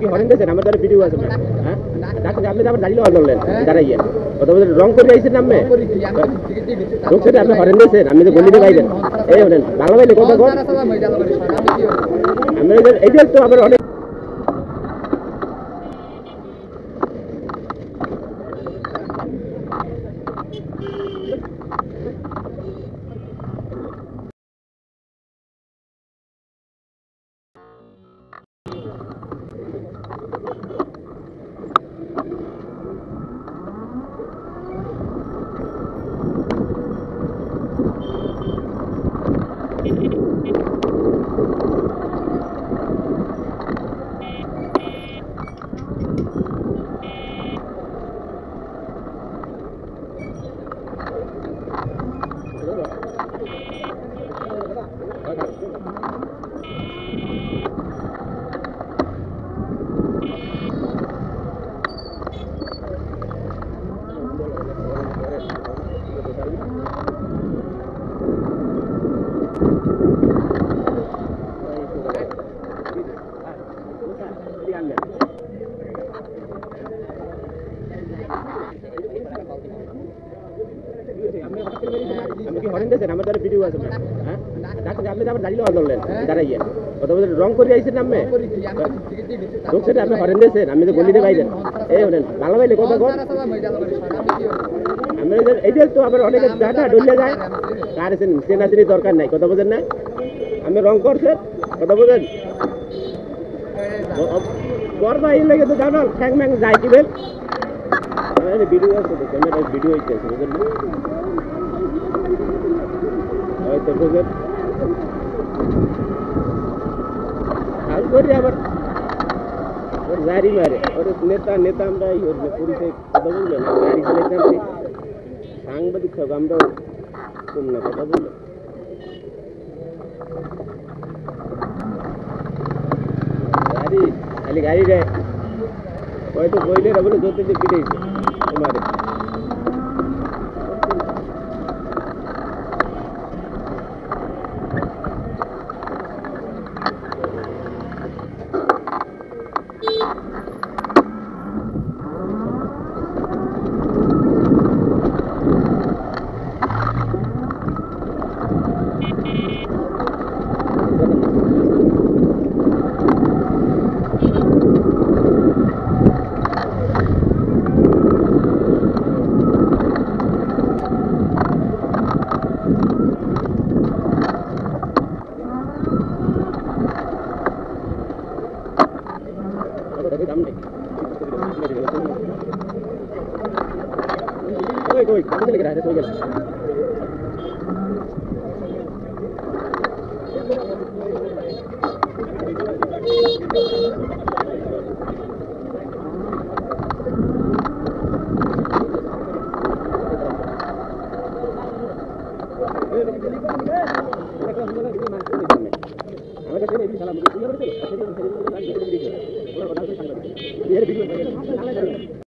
horn দিয়েছেন আমার দ্বারা ভিডিও আছে হ্যাঁ ডাক্তার আপনি আবার দাঁড়িয়ে হল করলেন দাঁড়াইয়ে কত বছর রং করে আইছেন নামে রোগসে আপনি হরেন দিয়েছেন আমি তো গলিতে বাইরেন এই হলেন বাংলা বাইলে কথা কর আমি এইটা তো আবার অনেক আমি কি হরেন দিয়েছেন আমার দ্বারা ভিডিও আছে হ্যাঁ ডাক্তার আপনি আবার দাঁড়িয়ে হল করলেন দাঁড়াইয়ে কত বছর রং করে আইছেন নামে রোগসে আপনি হরেন দিয়েছেন আমি তো গলিতে বাইরেন এই হলেন বাংলা বাইলে কথা কর আমি এইটা তো আবার অনেকে ডাটা ডলে যায় কার চেনাচিনি দরকার নাই কথা বোঝেন না আমি রং করছে কথা বোঝেন করবা এই লাগে তো জানো ঠ্যাং ম্যাং যায় কি বেল ভিডিও আছে তো ক্যামেরা ভিডিও হইছে বুঝলেন না হয়তো বুঝলেন হাল করি আবার ওর জারি মারে ওর নেতা আমরা ওর পরিচয় কথা বললেন গাড়ি চালাইতে সাংবাদিক সব আমরা কম না কথা বললেন গাড়ি খালি গাড়ি রে হয়তো বইলে বলে জোতে যে পিটেছে তোমারে कोई कहाँ लेके रहा है तो ये वीडियो